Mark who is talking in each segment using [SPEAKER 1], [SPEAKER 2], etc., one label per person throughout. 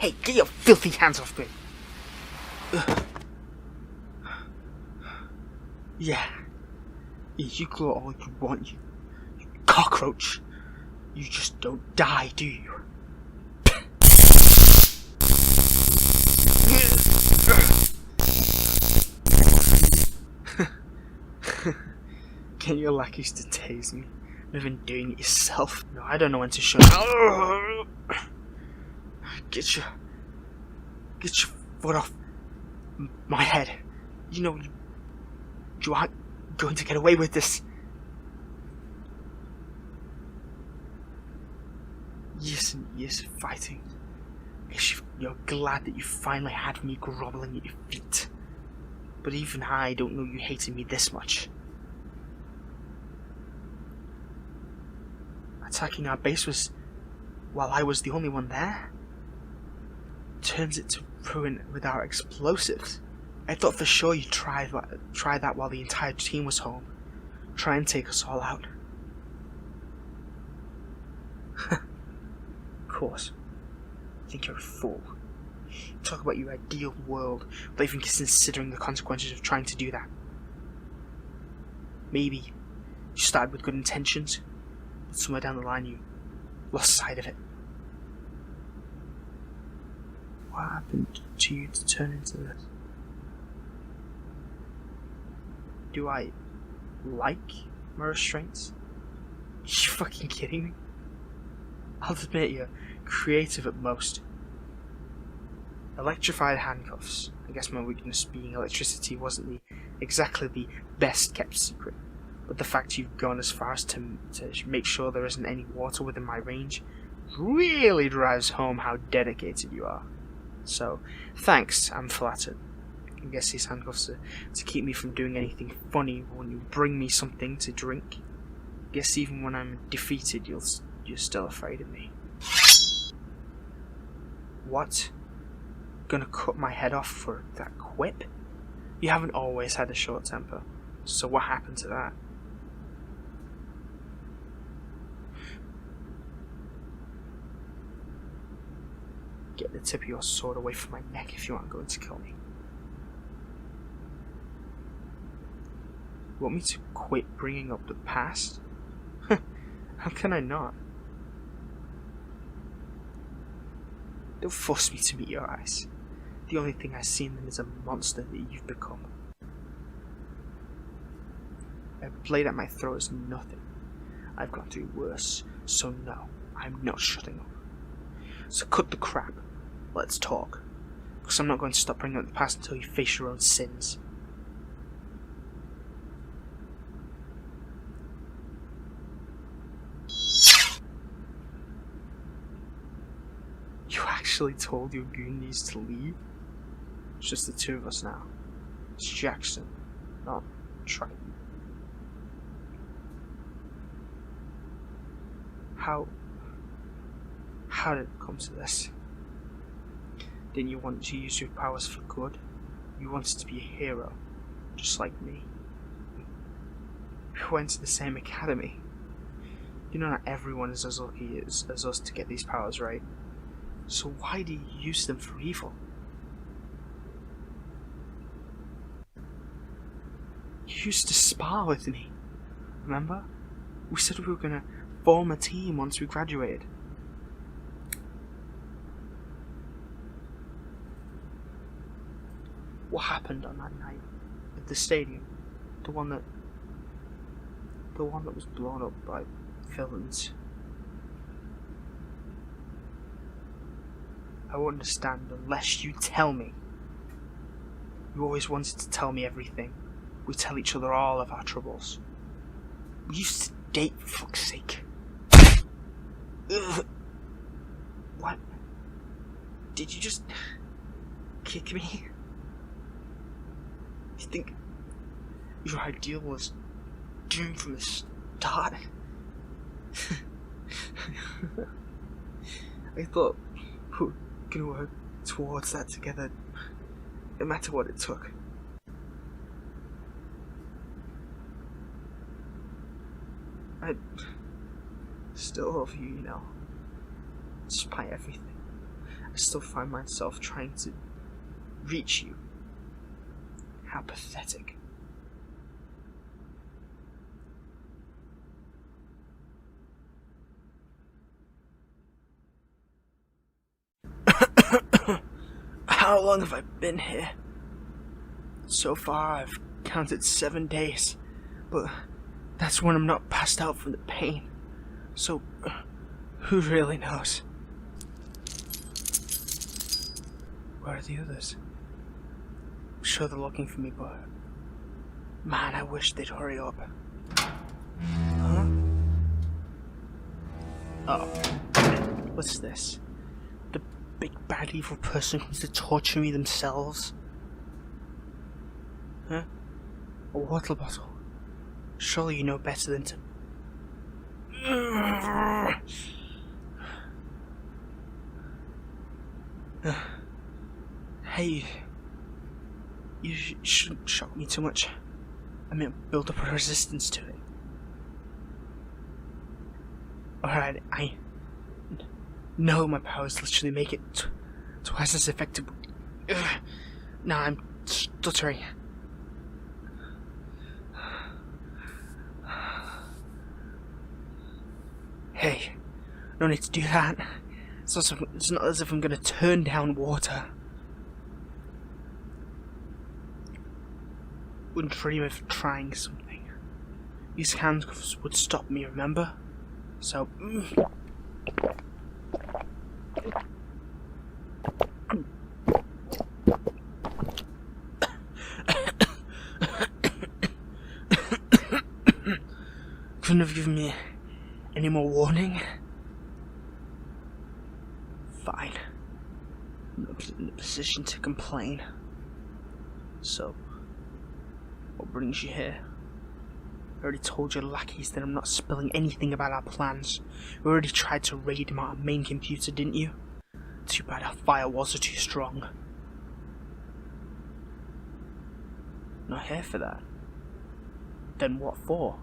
[SPEAKER 1] Hey, get your filthy hands off me! Ugh. Yeah, you claw all you want, you cockroach. You just don't die, do you? Get your lackeys to tase me. You've been doing it yourself. No, I don't know when to shut up. Get your foot off my head. You know you aren't going to get away with this. Years and years of fighting. Guess you're glad that you finally had me groveling at your feet. But even I don't know you hated me this much. Attacking our base was while I was the only one there. Turns it to ruin with our explosives. I thought for sure you'd try that while the entire team was home. Try and take us all out. Of course. You think you're a fool. You talk about your ideal world without even considering the consequences of trying to do that. Maybe you started with good intentions, but somewhere down the line you lost sight of it. What happened to you to turn into this? Do I like my restraints? Are you fucking kidding me? I'll admit you're creative at most. Electrified handcuffs. I guess my weakness being electricity wasn't exactly the best kept secret. But the fact you've gone as far as to make sure there isn't any water within my range really drives home how dedicated you are. So, thanks, I'm flattered. I guess these handcuffs are to keep me from doing anything funny when you bring me something to drink. I guess even when I'm defeated, you're still afraid of me. What? Gonna cut my head off for that quip? You haven't always had a short temper, so what happened to that? Get the tip of your sword away from my neck if you aren't going to kill me. Want me to quit bringing up the past? How can I not? Don't force me to meet your eyes. The only thing I see in them is a monster that you've become. A blade at my throat is nothing. I've gone through worse, so no, I'm not shutting up. So cut the crap. Let's talk. Because I'm not going to stop bringing up the past until you face your own sins. You actually told your goonies to leave? It's just the two of us now. It's Jackson, not Triton. How did it come to this? Didn't you want to use your powers for good? You wanted to be a hero, just like me. We went to the same academy. You know not everyone is as lucky as us to get these powers, right? So why do you use them for evil? You used to spar with me, remember? We said we were gonna form a team once we graduated. What happened on that night at the stadium? The one that was blown up by villains. I won't understand unless you tell me. You always wanted to tell me everything. We tell each other all of our troubles. We used to date, for fuck's sake. Ugh. What? Did you just kick me? You think your ideal was doomed from the start? I thought we were gonna work towards that together, no matter what it took. I still love you, you know, despite everything. I still find myself trying to reach you. How pathetic. How long have I been here? So far, I've counted 7 days, but that's when I'm not passed out from the pain. So, who really knows? Where are the others? I'm sure they're looking for me, but man, I wish they'd hurry up. Huh? Oh, what's this? The big bad evil person comes to torture me themselves? Huh? A water bottle. Surely you know better than to... Hey, you shouldn't shock me too much. I mean, build up a resistance to it. Alright, I know my powers literally make it twice as effective. Now I'm stuttering. Hey, no need to do that. It's not as if I'm gonna turn down water. Wouldn't dream of trying something. These handcuffs would stop me, remember? So... Couldn't have given me any more warning? Fine. I'm not in a position to complain. So, what brings you here? I already told your lackeys that I'm not spilling anything about our plans. We already tried to raid our main computer, didn't you? Too bad our firewalls are too strong. Not here for that. Then what for?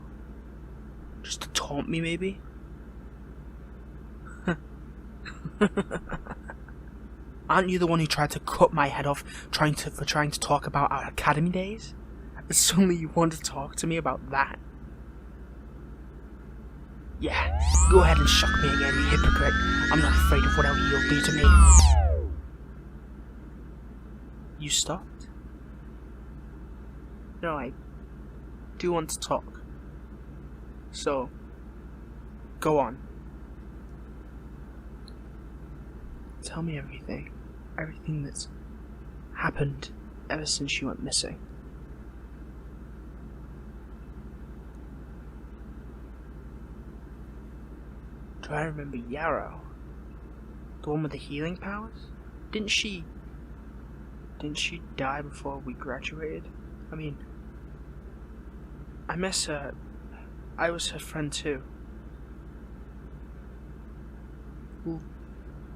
[SPEAKER 1] Just to taunt me, maybe? Aren't you the one who tried to cut my head off for trying to talk about our academy days? It's only you want to talk to me about that. Yeah, go ahead and shock me again, you hypocrite. I'm not afraid of whatever you'll do to me. You stopped? No, I do want to talk. So, go on. Tell me everything. Everything that's happened ever since you went missing. Do I remember Yarrow? The one with the healing powers? Didn't she die before we graduated? I mean, I miss her. I was her friend too. Well,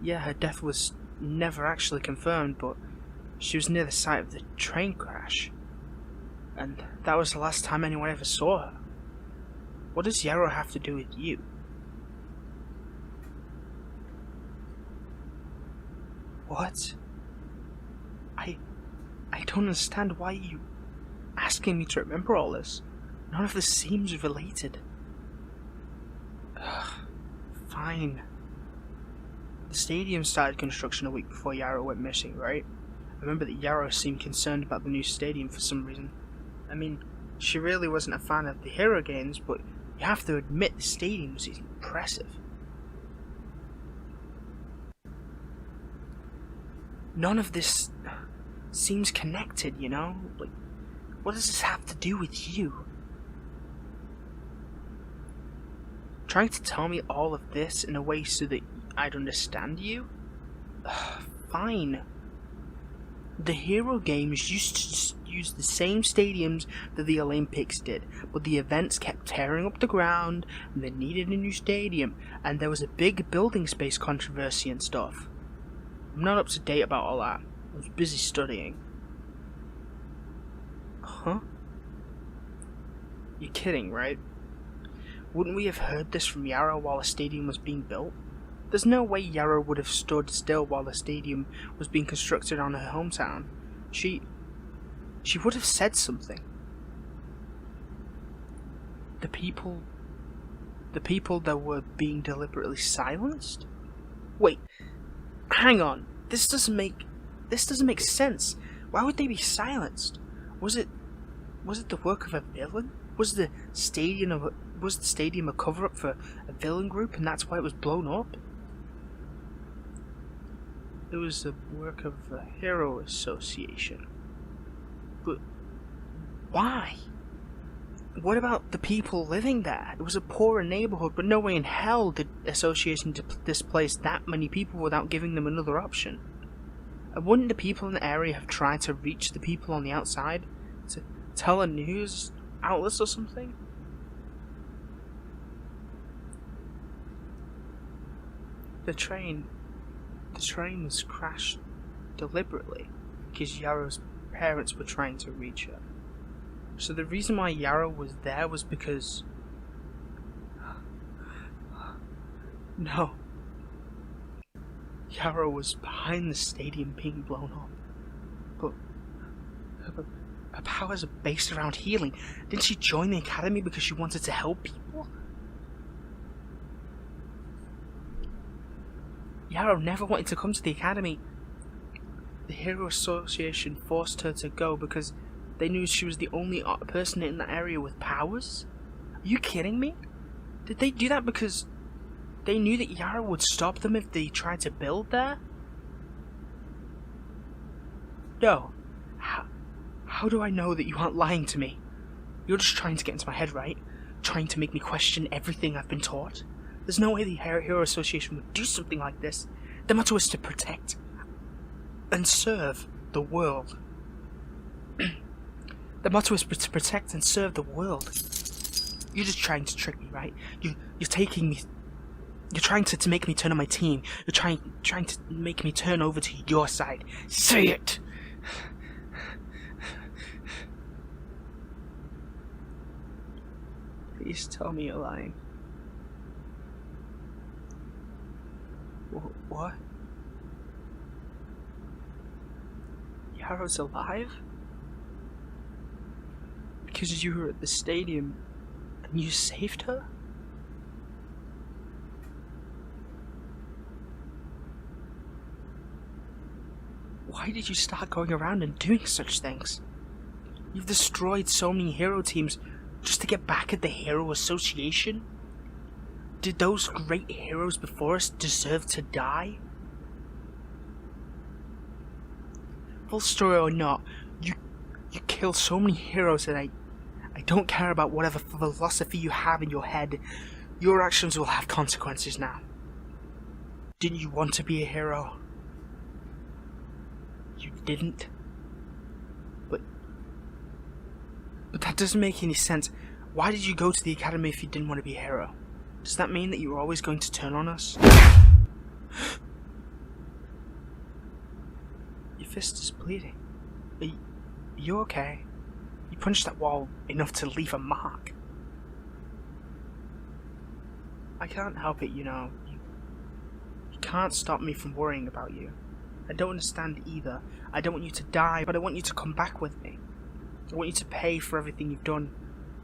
[SPEAKER 1] yeah, her death was never actually confirmed, but she was near the site of the train crash. And that was the last time anyone ever saw her. What does Yarrow have to do with you? What? I don't understand why you asking me to remember all this. None of this seems related. Ugh, fine. The stadium started construction a week before Yarrow went missing, right? I remember that Yarrow seemed concerned about the new stadium for some reason. I mean, she really wasn't a fan of the hero games, but you have to admit the stadium was impressive. None of this seems connected, you know? Like, what does this have to do with you? Trying to tell me all of this in a way so that I'd understand you? Fine. The hero games used to use the same stadiums that the Olympics did, but the events kept tearing up the ground, and they needed a new stadium, and there was a big building space controversy and stuff. I'm not up to date about all that. I was busy studying. Huh? You're kidding, right? Wouldn't we have heard this from Yarrow while the stadium was being built? There's no way Yarrow would have stood still while the stadium was being constructed on her hometown. She would have said something. The people that were being deliberately silenced? Wait, hang on. This doesn't make sense. Why would they be silenced? Was it the work of a villain? Was the stadium a cover-up for a villain group, and that's why it was blown up? It was the work of the Hero Association. But why? What about the people living there? It was a poorer neighborhood, but no way in hell did Association displace that many people without giving them another option. And wouldn't the people in the area have tried to reach the people on the outside? To tell a news outlets or something? The train was crashed deliberately because Yarrow's parents were trying to reach her. So the reason why Yarrow was there was because... No. Yarrow was behind the stadium being blown up. But her powers are based around healing. Didn't she join the academy because she wanted to help people? Yarrow never wanted to come to the academy. The Hero Association forced her to go because they knew she was the only person in that area with powers? Are you kidding me? Did they do that because they knew that Yarrow would stop them if they tried to build there? No. How do I know that you aren't lying to me? You're just trying to get into my head, right? Trying to make me question everything I've been taught? There's no way the Hero Association would do something like this. Their motto is to protect and serve the world. The motto is to protect and serve the world. You're just trying to trick me, right? You're taking me. You're trying to make me turn on my team. You're trying to make me turn over to your side. Say it. Please tell me you're lying. What? Yarrow's alive? Because you were at the stadium and you saved her? Why did you start going around and doing such things? You've destroyed so many hero teams just to get back at the Hero Association? Did those great heroes before us deserve to die? Full story or not, you killed so many heroes that I don't care about whatever philosophy you have in your head. Your actions will have consequences now. Didn't you want to be a hero? You didn't. But that doesn't make any sense. Why did you go to the academy if you didn't want to be a hero? Does that mean that you were always going to turn on us? Your fist is bleeding. Are you okay? You punched that wall enough to leave a mark. I can't help it, you know. You can't stop me from worrying about you. I don't understand either. I don't want you to die, but I want you to come back with me. I want you to pay for everything you've done,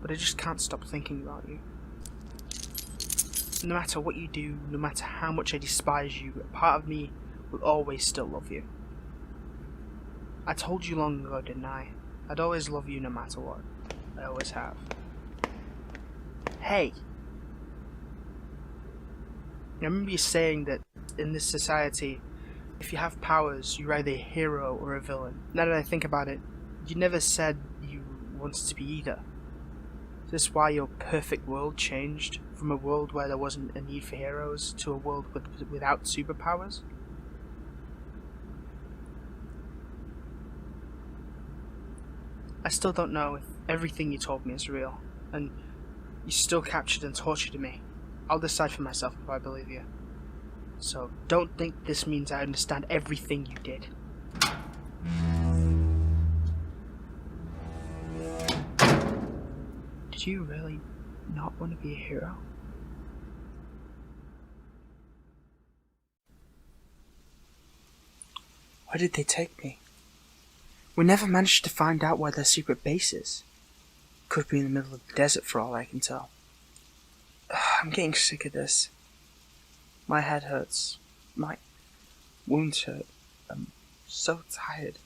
[SPEAKER 1] but I just can't stop thinking about you. No matter what you do, no matter how much I despise you, a part of me will always still love you. I told you long ago, didn't I? I'd always love you no matter what. I always have. Hey! I remember you saying that in this society, if you have powers, you're either a hero or a villain. Now that I think about it, you never said you wanted to be either. Is this why your perfect world changed from a world where there wasn't a need for heroes to a world without superpowers? I still don't know if everything you told me is real, and you still captured and tortured me. I'll decide for myself if I believe you. So don't think this means I understand everything you did. Did you really not want to be a hero? Why did they take me? We never managed to find out where their secret base is. Could be in the middle of the desert for all I can tell. I'm getting sick of this. My head hurts. My wounds hurt. I'm so tired.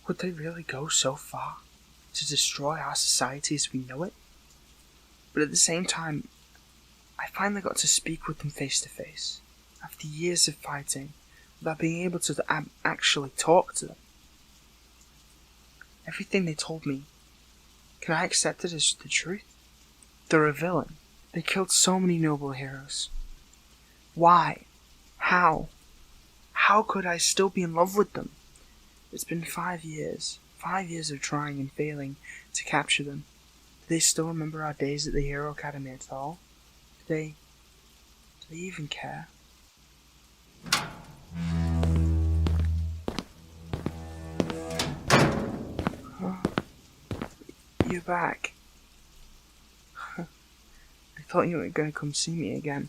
[SPEAKER 1] Would they really go so far to destroy our society as we know it? But at the same time, I finally got to speak with them face to face, after years of fighting, without being able to actually talk to them. Everything they told me, can I accept it as the truth? They're a villain. They killed so many noble heroes. Why? How? How could I still be in love with them? It's been 5 years. 5 years of trying and failing to capture them. Do they still remember our days at the Hero Academy at all? Do they even care? Huh? You're back. I thought you weren't going to come see me again.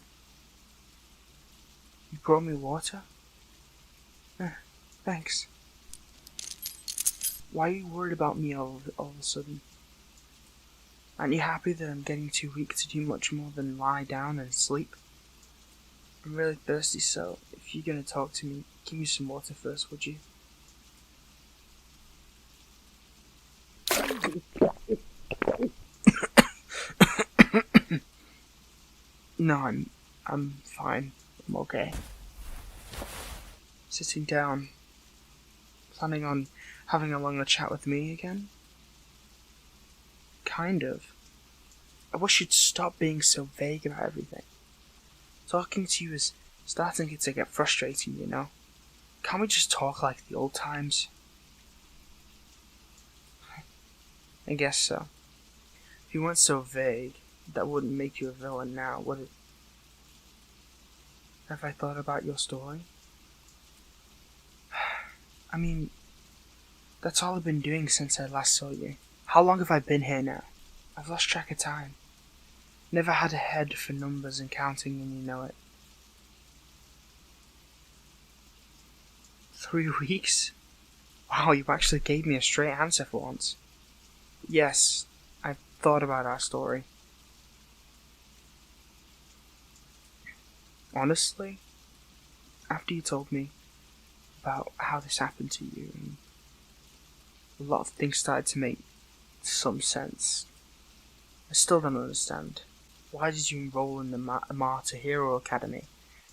[SPEAKER 1] You brought me water? Thanks. Why are you worried about me all of a sudden? Aren't you happy that I'm getting too weak to do much more than lie down and sleep? I'm really thirsty, so if you're gonna talk to me, give me some water first, would you? No, I'm fine. I'm okay. Sitting down. Planning on having a longer chat with me again? Kind of. I wish you'd stop being so vague about everything. Talking to you is starting to get frustrating, you know? Can't we just talk like the old times? I guess so. If you weren't so vague, that wouldn't make you a villain now, would it? Have I thought about your story? I mean, that's all I've been doing since I last saw you. How long have I been here now? I've lost track of time. Never had a head for numbers and counting, and you know it. 3 weeks? Wow, you actually gave me a straight answer for once. Yes, I've thought about our story. Honestly, after you told me about how this happened to you, and a lot of things started to make some sense. I still don't understand. Why did you enroll in the Martyr Hero Academy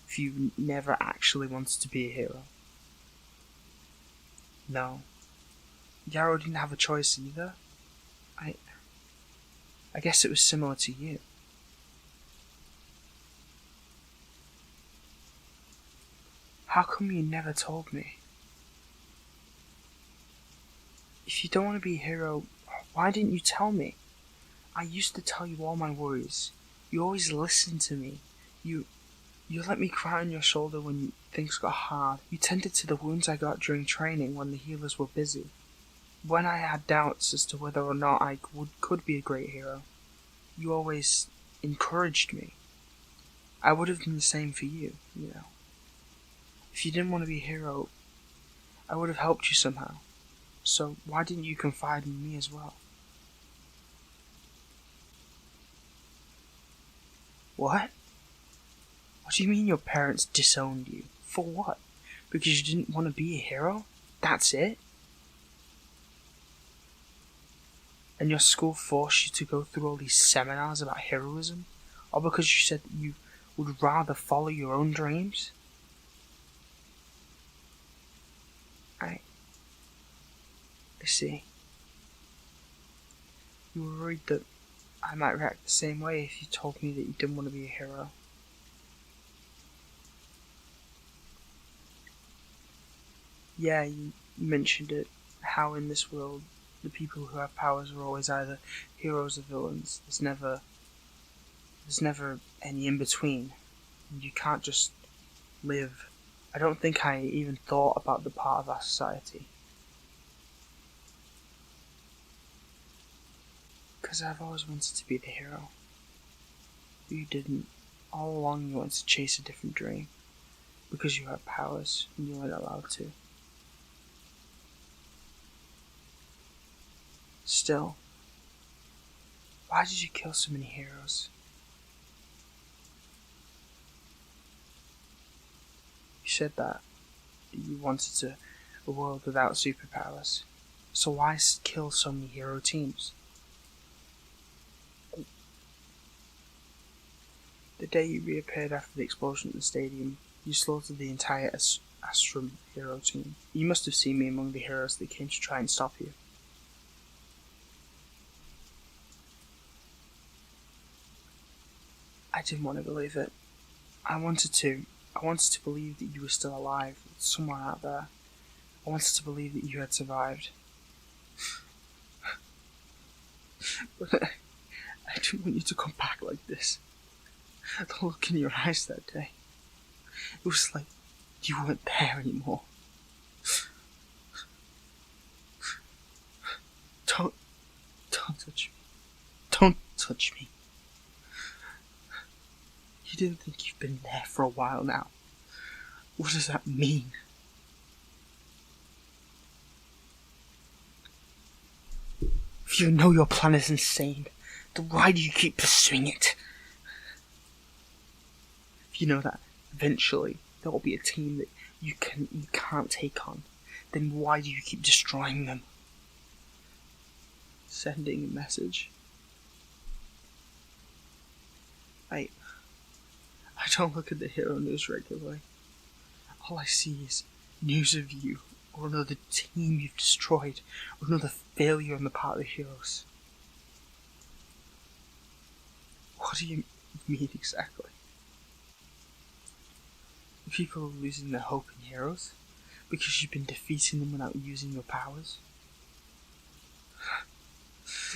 [SPEAKER 1] if you never actually wanted to be a hero? No. Yarrow didn't have a choice either. I guess it was similar to you. How come you never told me? If you don't want to be a hero, why didn't you tell me? I used to tell you all my worries. You always listened to me. You let me cry on your shoulder when things got hard. You tended to the wounds I got during training when the healers were busy. When I had doubts as to whether or not I could be a great hero, you always encouraged me. I would have done the same for you, you know. If you didn't want to be a hero, I would have helped you somehow. So why didn't you confide in me as well? What? What do you mean your parents disowned you? For what? Because you didn't want to be a hero? That's it? And your school forced you to go through all these seminars about heroism? Or because you said that you would rather follow your own dreams? I see. You were worried that I might react the same way if you told me that you didn't want to be a hero. Yeah, you mentioned it, how in this world the people who have powers are always either heroes or villains. There's never any in between. And you can't just live. I don't think I even thought about the part of our society. Because I've always wanted to be the hero. You didn't. All along you wanted to chase a different dream. Because you had powers and you weren't allowed to. Still, why did you kill so many heroes? You said that you wanted a world without superpowers. So why kill so many hero teams? The day you reappeared after the explosion at the stadium, you slaughtered the entire Astrum hero team. You must have seen me among the heroes that came to try and stop you. I didn't want to believe it. I wanted to believe that you were still alive, somewhere out there. I wanted to believe that you had survived. But I didn't want you to come back like this. The look in your eyes that day. It was like you weren't there anymore. Don't touch me. Don't touch me. You didn't think you've been there for a while now. What does that mean? If you know your plan is insane, then why do you keep pursuing it? If you know that eventually there will be a team that you can't take on, then why do you keep destroying them? Sending a message. I don't look at the hero news regularly. All I see is news of you, or another team you've destroyed, or another failure on the part of the heroes. What do you mean exactly? People are losing their hope in heroes because you've been defeating them without using your powers?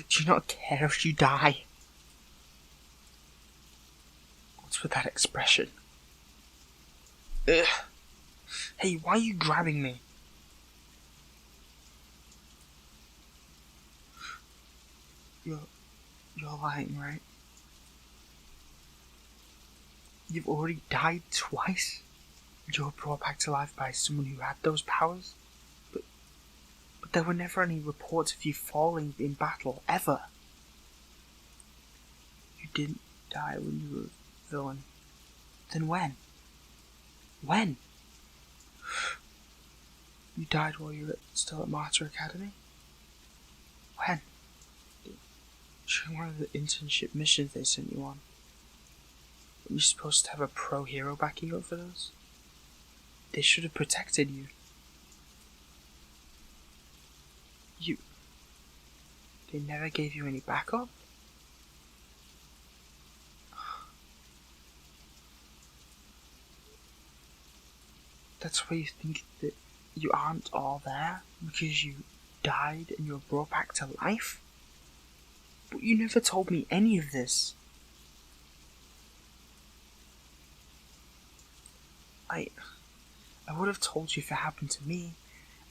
[SPEAKER 1] Do you not care if you die? What's with that expression? Ugh. Hey, why are you grabbing me? You're lying, right? You've already died twice? You were brought back to life by someone who had those powers? But there were never any reports of you falling in battle, ever. You didn't die when you were a villain. Then when? When? You died while you were still at Martyr Academy? When? During one of the internship missions they sent you on. Weren't you supposed to have a pro hero backing you up for those? They should have protected you. They never gave you any backup? That's why you think that you aren't all there? Because you died and you were brought back to life? But you never told me any of this. I would have told you if it happened to me,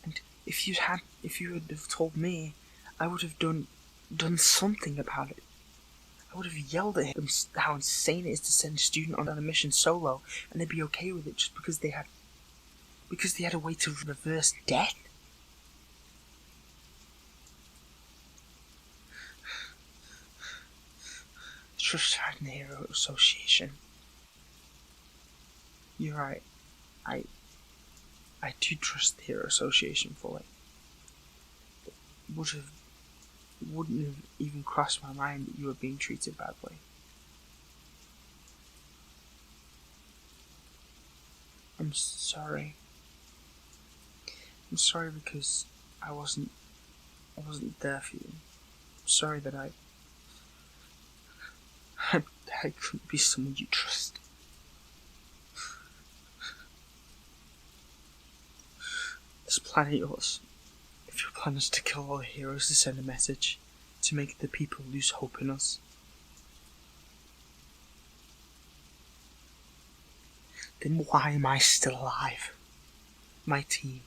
[SPEAKER 1] and if you would have told me, I would have done something about it. I would have yelled at him how insane it is to send a student on a mission solo, and they'd be okay with it just because they had a way to reverse death. Trust in the Hero Association. You're right. I do trust the Hero Association fully. Wouldn't have even crossed my mind that you were being treated badly. I'm sorry. I'm sorry because I wasn't there for you. I'm sorry that I couldn't be someone you trust. This plan of yours, if your plan is to kill all the heroes to send a message, to make the people lose hope in us, then why am I still alive? My team,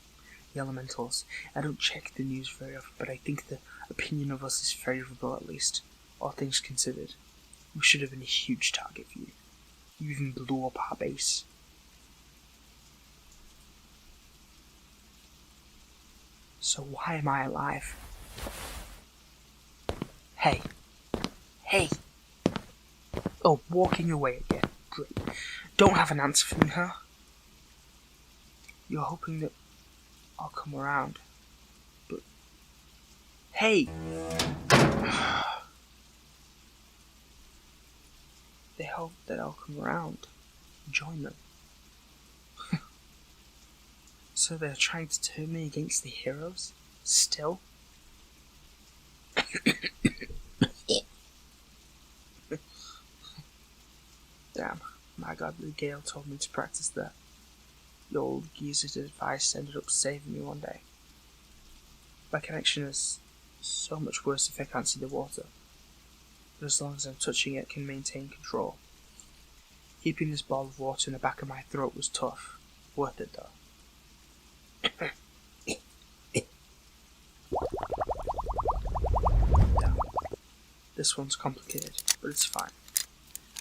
[SPEAKER 1] the Elementals, I don't check the news very often, but I think the opinion of us is favourable at least, all things considered. We should have been a huge target for you. You even blew up our base. So why am I alive? Hey. Hey. Oh, walking away again. Great. Don't have an answer for me, huh? You're hoping that I'll come around. But... Hey! They hope that I'll come around. Join them. So they're trying to turn me against the heroes? Still? Damn, my godly Gale told me to practice that. The old geezer's advice ended up saving me one day. My connection is so much worse if I can't see the water. But as long as I'm touching it, I can maintain control. Keeping this ball of water in the back of my throat was tough. Worth it though. Damn. This one's complicated, but it's fine.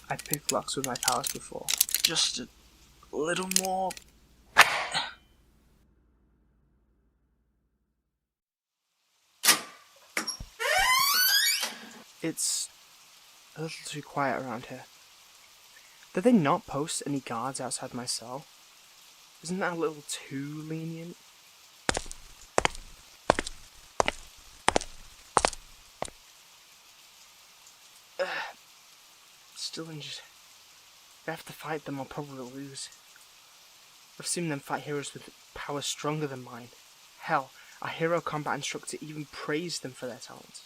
[SPEAKER 1] I've picked locks with my powers before. Just a little more. It's a little too quiet around here. Did they not post any guards outside my cell? Isn't that a little too lenient? Still injured. If I have to fight them, I'll probably lose. I've seen them fight heroes with powers stronger than mine. Hell, our hero combat instructor even praised them for their talents.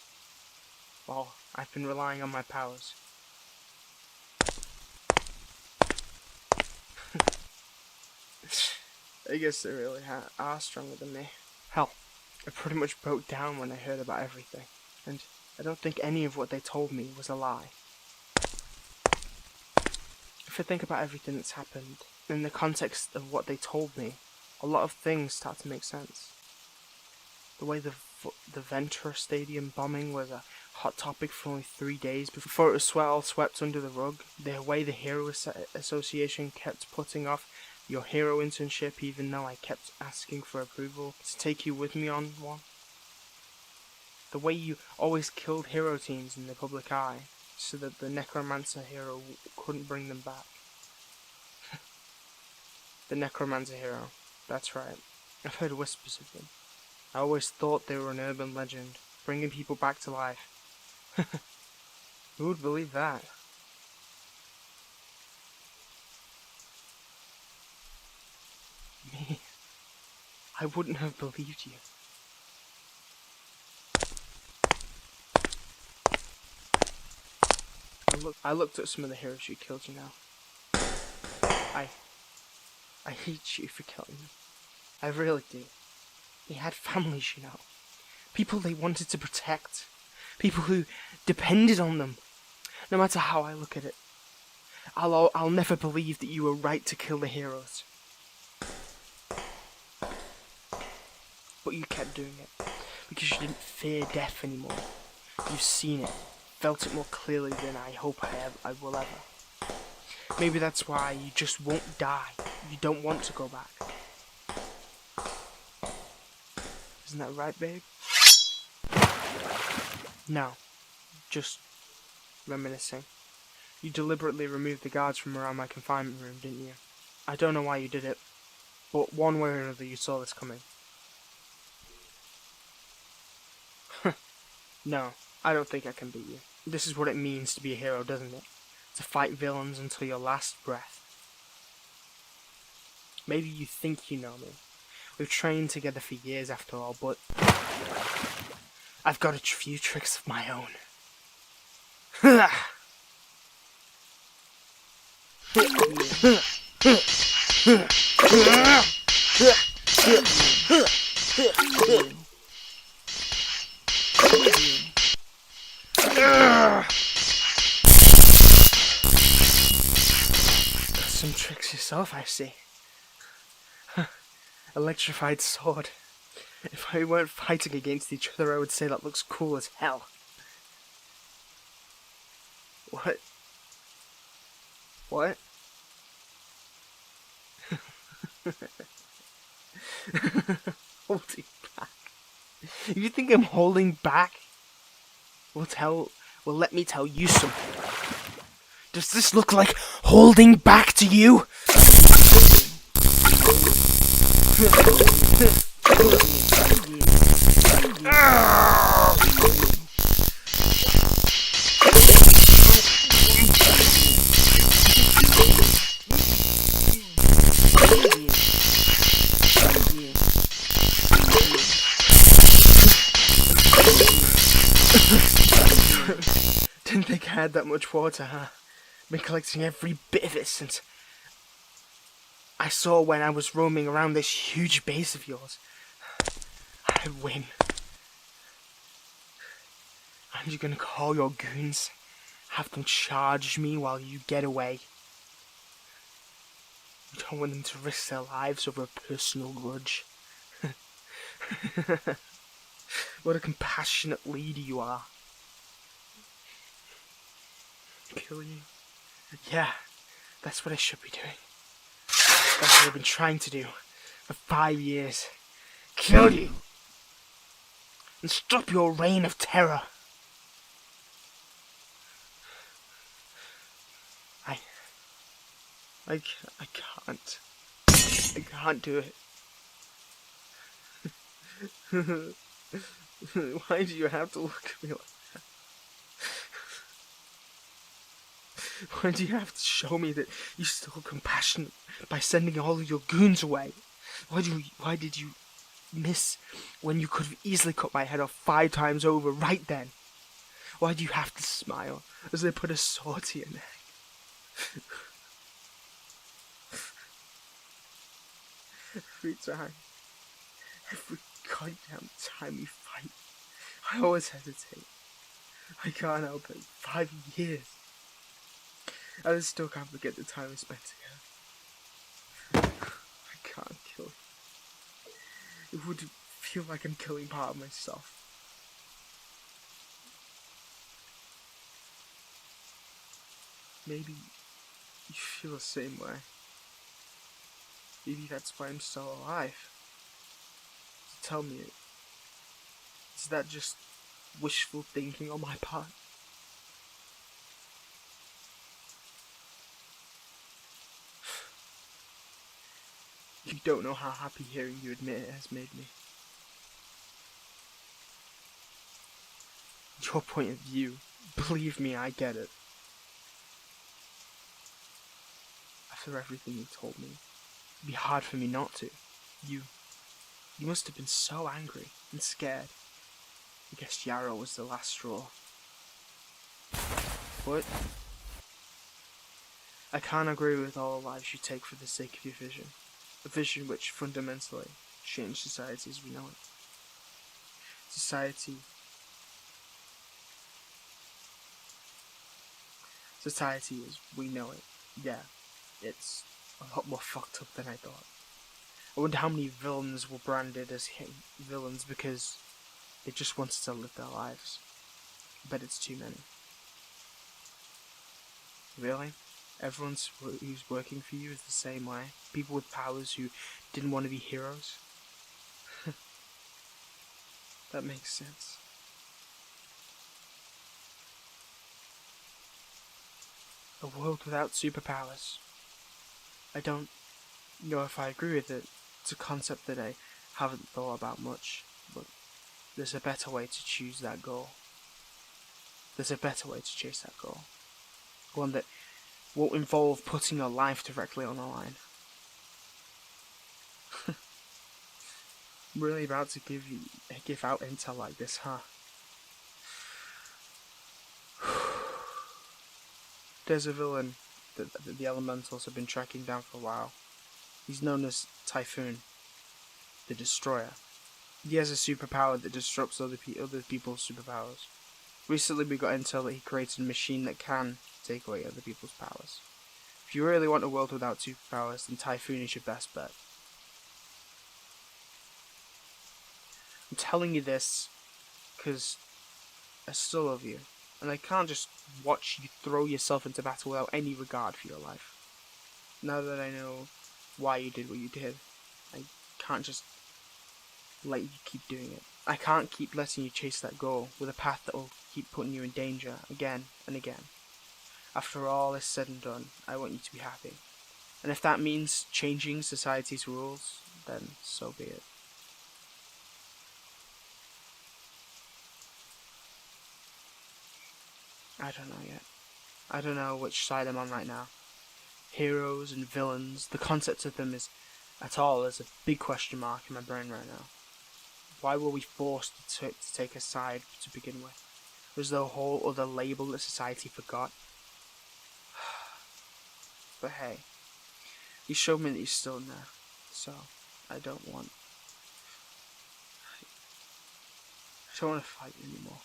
[SPEAKER 1] Well, I've been relying on my powers. I guess they really are stronger than me. Hell, I pretty much broke down when I heard about everything, and I don't think any of what they told me was a lie. If I think about everything that's happened, in the context of what they told me, a lot of things start to make sense. The way the Ventura Stadium bombing was a hot topic for only 3 days before it was all swept under the rug. The way the Hero Association kept putting off your hero internship even though I kept asking for approval to take you with me on one. The way you always killed hero teams in the public eye so that the Necromancer hero couldn't bring them back. The Necromancer hero, that's right. I've heard whispers of them. I always thought they were an urban legend, bringing people back to life. Who would believe that? Me. I wouldn't have believed you. I looked at some of the heroes you killed, you know. I hate you for killing them. I really do. They had families, you know. People they wanted to protect. People who depended on them. No matter how I look at it, I'll never believe that you were right to kill the heroes. But you kept doing it because you didn't fear death anymore. You've seen it, felt it more clearly than I hope I will ever. Maybe that's why you just won't die. You don't want to go back. Isn't that right, babe? No, just reminiscing. You deliberately removed the guards from around my confinement room, didn't you? I don't know why you did it, but one way or another you saw this coming. No, I don't think I can beat you. This is what it means to be a hero, doesn't it? To fight villains until your last breath. Maybe you think you know me. We've trained together for years after all, but I've got a few tricks of my own. Got some tricks yourself, I see. Electrified sword. If we weren't fighting against each other, I would say that looks cool as hell. What? What? Holding back? You think I'm holding back? Well, let me tell you something. Does this look like holding back to you? Didn't think I had that much water, huh? Been collecting every bit of it since I saw when I was roaming around this huge base of yours. I win. Aren't you gonna call your goons? Have them charge me while you get away? You don't want them to risk their lives over a personal grudge. What a compassionate leader you are. Kill you? Yeah, that's what I should be doing. That's what I've been trying to do for 5 years. Kill you! And stop your reign of terror. I can't. I can't do it. Why do you have to look at me like that? Why do you have to show me that you're still compassionate by sending all of your goons away? Why did you miss when you could have easily cut my head off 5 times over right then? Why do you have to smile as they put a sword to your neck? Every goddamn time we fight, I always hesitate. I can't help it. 5 years. I just still can't forget the time we spent together. I can't kill you. It would feel like I'm killing part of myself. Maybe you feel the same way. Maybe that's why I'm still alive. So tell me, is that just wishful thinking on my part? You don't know how happy hearing you admit it has made me. Your point of view, believe me, I get it. After everything you told me, it'd be hard for me not to. You must have been so angry and scared. I guess Yarrow was the last straw. But I can't agree with all the lives you take for the sake of your vision. A vision which fundamentally changed society as we know it. Society as we know it, yeah, it's a lot more fucked up than I thought. I wonder how many villains were branded as villains because they just wanted to live their lives. I bet it's too many. Really? Everyone who's working for you is the same way? People with powers who didn't want to be heroes? That makes sense. A world without superpowers. I don't know if I agree with it. It's a concept that I haven't thought about much, but there's a better way to choose that goal. There's a better way to chase that goal. One that won't involve putting your life directly on the line. I'm really about to give out intel like this, huh? There's a villain that the elementals have been tracking down for a while. He's known as Typhoon, the Destroyer. He has a superpower that disrupts other people's superpowers. Recently we got intel that he created a machine that can take away other people's powers. If you really want a world without superpowers, then Typhoon is your best bet. I'm telling you this because I still love you, and I can't just watch you throw yourself into battle without any regard for your life. Now that I know why you did what you did, I can't just let you keep doing it. I can't keep letting you chase that goal with a path that will keep putting you in danger again and again. After all is said and done, I want you to be happy. And if that means changing society's rules, then so be it. I don't know yet. I don't know which side I'm on right now. Heroes and villains, the concept of them is a big question mark in my brain right now. Why were we forced to take a side to begin with? Was there a whole other label that society forgot? But hey, you showed me that you're still in there, so I don't want to fight you anymore.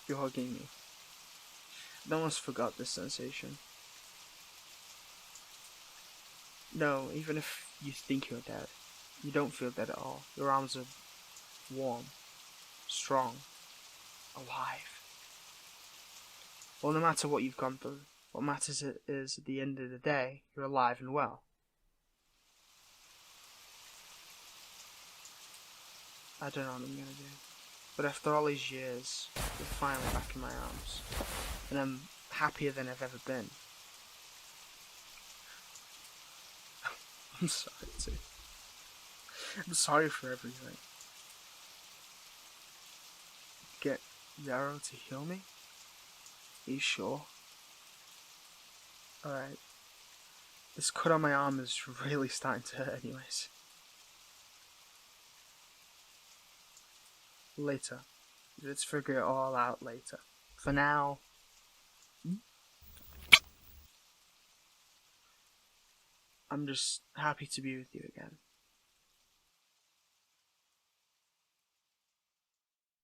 [SPEAKER 1] You're hugging me. I almost forgot this sensation. No, even if you think you're dead, you don't feel dead at all. Your arms are warm, strong, alive. Well, no matter what you've gone through, what matters is at the end of the day, you're alive and well. I don't know what I'm gonna do. But after all these years, you're finally back in my arms. And I'm happier than I've ever been. I'm sorry too. I'm sorry for everything. Get the arrow to heal me? Are you sure? Alright. This cut on my arm is really starting to hurt anyways. Later. Let's figure it all out later. For now, I'm just happy to be with you again.